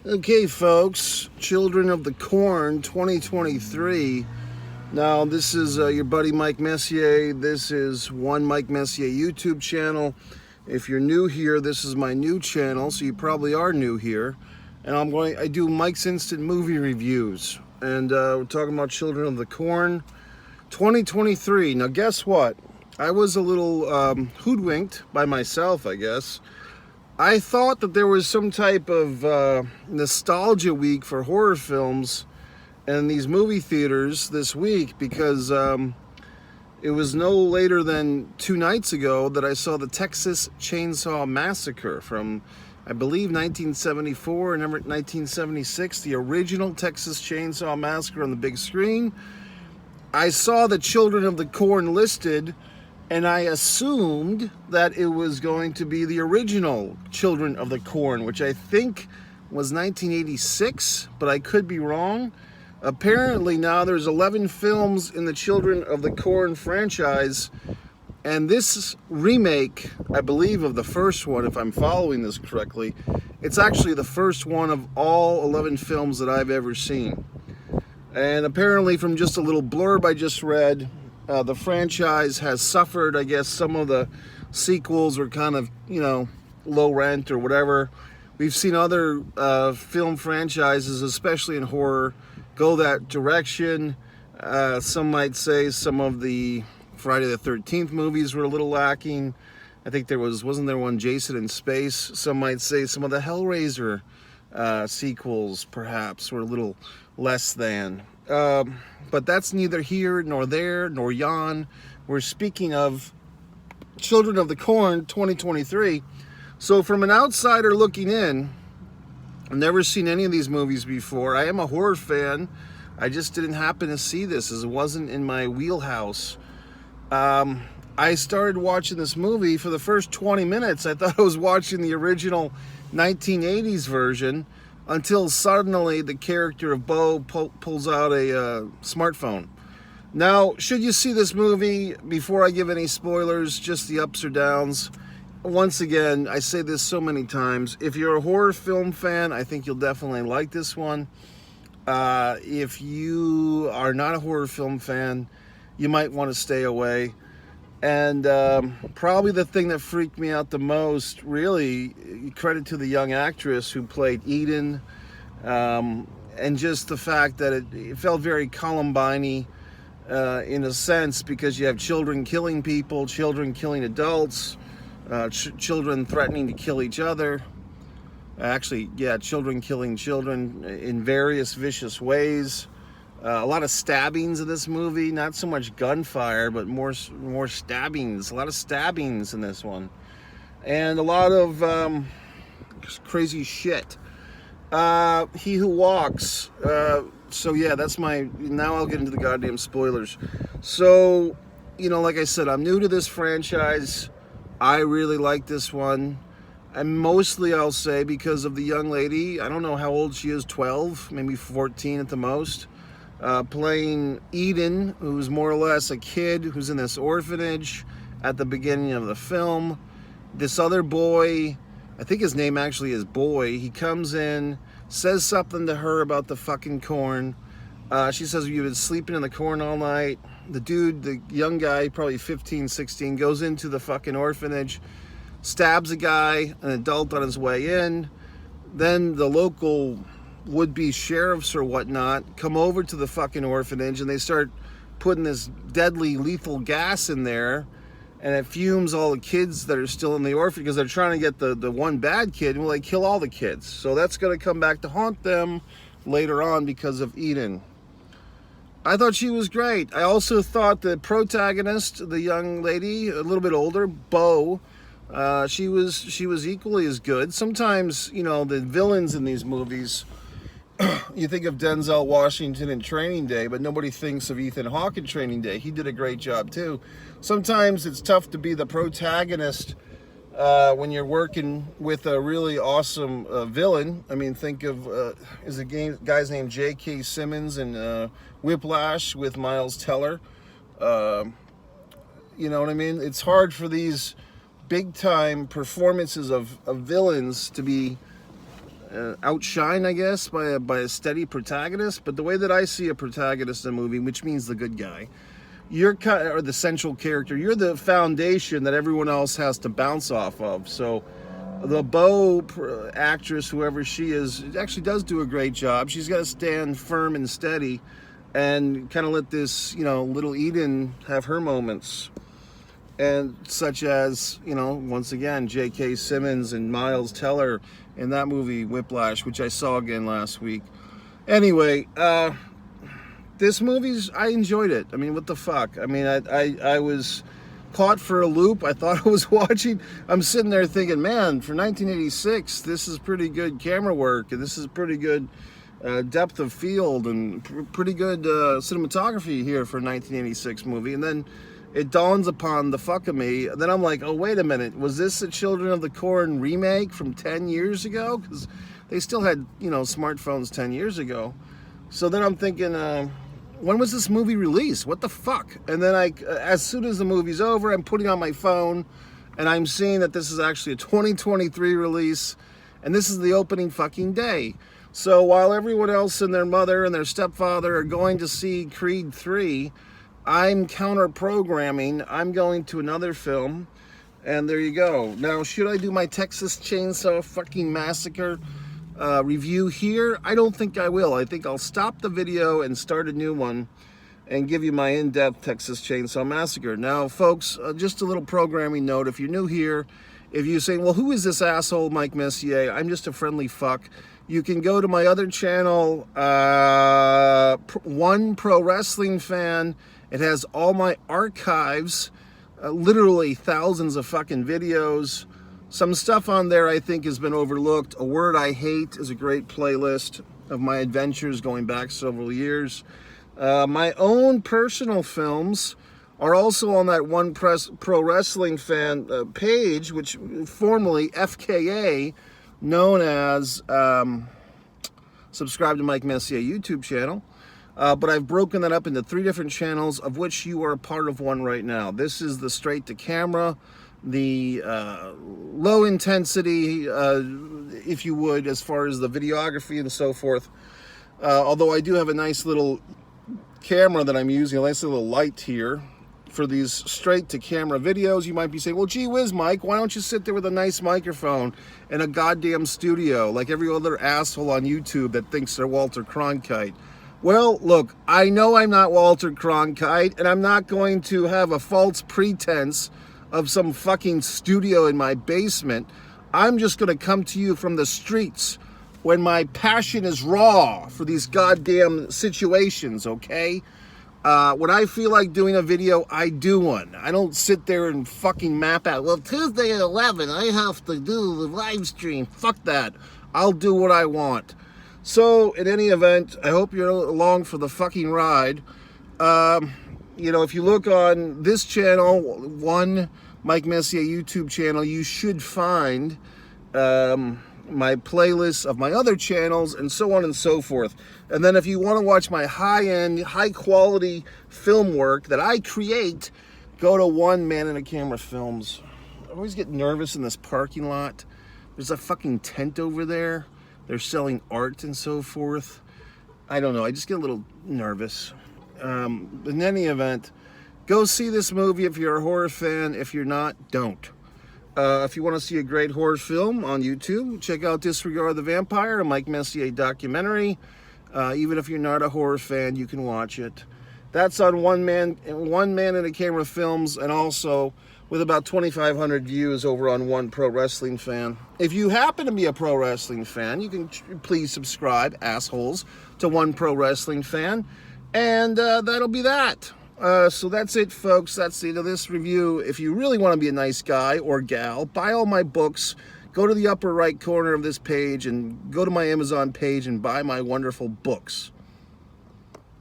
Okay, folks, Children of the Corn 2023. Now, this is your buddy Mike Messier. This is one Mike Messier YouTube channel. If you're new here, this is my new channel, so you probably are new here. And I do Mike's Instant Movie Reviews. And we're talking about Children of the Corn 2023. Now, guess what? I was a little hoodwinked by myself, I guess. I thought that there was some type of nostalgia week for horror films in these movie theaters this week because it was no later than 2 nights ago that I saw the Texas Chainsaw Massacre from, I believe, 1974 and 1976, the original Texas Chainsaw Massacre on the big screen. I saw the Children of the Corn listed, and I assumed that it was going to be the original Children of the Corn, which I think was 1986, but I could be wrong. Apparently now there's 11 films in the Children of the Corn franchise, and this remake, I believe, of the first one, if I'm following this correctly, it's actually the first one of all 11 films that I've ever seen. And apparently from just a little blurb I just read, the franchise has suffered. I guess some of the sequels were kind of, low rent or whatever. We've seen other film franchises, especially in horror, go that direction. Some might say some of the Friday the 13th movies were a little lacking. I think wasn't there one Jason in Space? Some might say some of the Hellraiser sequels perhaps were a little less than. But that's neither here nor there nor yon. We're speaking of Children of the Corn 2023. So from an outsider looking in, I've never seen any of these movies before. I am a horror fan. I just didn't happen to see this as it wasn't in my wheelhouse. I started watching this movie. For the first 20 minutes, I thought I was watching the original 1980s version, until suddenly the character of Bo pulls out a smartphone. Now, should you see this movie, before I give any spoilers, just the ups or downs, once again, I say this so many times, if you're a horror film fan, I think you'll definitely like this one. If you are not a horror film fan, you might want to stay away. And probably the thing that freaked me out the most, really, credit to the young actress who played Eden, and just the fact that it felt very Columbine-y in a sense, because you have children killing people, children killing adults, children threatening to kill each other. Actually, yeah, children killing children in various vicious ways. A lot of stabbings in this movie, not so much gunfire, but more stabbings. A lot of stabbings in this one, and a lot of crazy shit. He Who Walks. So yeah, that's my. Now I'll get into the goddamn spoilers. So, like I said, I'm new to this franchise. I really like this one, and mostly I'll say because of the young lady. I don't know how old she is, 12, maybe 14 at the most. Playing Eden, who's more or less a kid who's in this orphanage at the beginning of the film. This other boy, I think his name actually is Boy, he comes in, says something to her about the fucking corn. She says, you've been sleeping in the corn all night. The dude, the young guy, probably 15, 16, goes into the fucking orphanage, stabs a guy, an adult, on his way in. Then the local would-be sheriffs or whatnot come over to the fucking orphanage, and they start putting this deadly lethal gas in there, and it fumes all the kids that are still in the orphanage because they're trying to get the one bad kid, and they kill all the kids. So that's going to come back to haunt them later on because of Eden. I thought she was great. I also thought the protagonist, the young lady, a little bit older, Bo, she was equally as good. Sometimes, the villains in these movies, you think of Denzel Washington in Training Day, but nobody thinks of Ethan Hawke in Training Day. He did a great job too. Sometimes it's tough to be the protagonist when you're working with a really awesome villain. I mean, think of is a guy's named J.K. Simmons in Whiplash with Miles Teller. You know what I mean? It's hard for these big time performances of villains to be outshined, I guess, by a steady protagonist. But the way that I see a protagonist in a movie, which means the good guy, you're or the central character, you're the foundation that everyone else has to bounce off of. So the Bo actress, whoever she is, actually does do a great job. She's got to stand firm and steady and kind of let this, little Eden have her moments. And such as, once again, J.K. Simmons and Miles Teller in that movie, Whiplash, which I saw again last week. Anyway, this movie's, I enjoyed it. I mean, what the fuck? I mean, I was caught for a loop. I thought I was watching. I'm sitting there thinking, man, for 1986, this is pretty good camera work, and this is pretty good depth of field, and pretty good cinematography here for a 1986 movie. And then it dawns upon the fuck of me. Then I'm like, oh, wait a minute. Was this a Children of the Corn remake from 10 years ago? Because they still had, smartphones 10 years ago. So then I'm thinking, when was this movie released? What the fuck? And then as soon as the movie's over, I'm putting on my phone and I'm seeing that this is actually a 2023 release. And this is the opening fucking day. So while everyone else and their mother and their stepfather are going to see Creed 3, I'm counter-programming. I'm going to another film, and there you go. Now, should I do my Texas Chainsaw fucking Massacre review here? I don't think I will. I think I'll stop the video and start a new one and give you my in-depth Texas Chainsaw Massacre. Now, folks, just a little programming note. If you're new here, if you're saying, well, who is this asshole Mike Messier? I'm just a friendly fuck. You can go to my other channel, One Pro Wrestling Fan. It has all my archives, literally thousands of fucking videos. Some stuff on there I think has been overlooked. A Word I Hate is a great playlist of my adventures going back several years. My own personal films are also on that One Pro Wrestling Fan page, which formerly FKA, known as Subscribe to Mike Messier YouTube channel. But I've broken that up into 3 different channels, of which you are a part of one right now. This is the straight to camera, the low intensity, if you would, as far as the videography and so forth. Although I do have a nice little camera that I'm using, a nice little light here for these straight to camera videos. You might be saying, well, gee whiz, Mike, why don't you sit there with a nice microphone in a goddamn studio like every other asshole on YouTube that thinks they're Walter Cronkite? Well, look, I know I'm not Walter Cronkite, and I'm not going to have a false pretense of some fucking studio in my basement. I'm just going to come to you from the streets when my passion is raw for these goddamn situations, okay? When I feel like doing a video, I do one. I don't sit there and fucking map out, well, Tuesday at 11, I have to do the live stream. Fuck that. I'll do what I want. So, in any event, I hope you're along for the fucking ride. If you look on this channel, One Mike Messier YouTube channel, you should find my playlist of my other channels and so on and so forth. And then if you want to watch my high-end, high-quality film work that I create, go to One Man in a Camera Films. I always get nervous in this parking lot. There's a fucking tent over there. They're selling art and so forth. I don't know. I just get a little nervous. In any event, go see this movie if you're a horror fan. If you're not, don't. If you want to see a great horror film on YouTube, check out Disregard the Vampire, a Mike Messier documentary. Even if you're not a horror fan, you can watch it. That's on One Man in a Camera Films, and also with about 2,500 views over on One Pro Wrestling Fan. If you happen to be a pro wrestling fan, you can please subscribe, assholes, to One Pro Wrestling Fan, and that'll be that. So that's it, folks. That's the end of this review. If you really want to be a nice guy or gal, buy all my books. Go to the upper right corner of this page and go to my Amazon page and buy my wonderful books.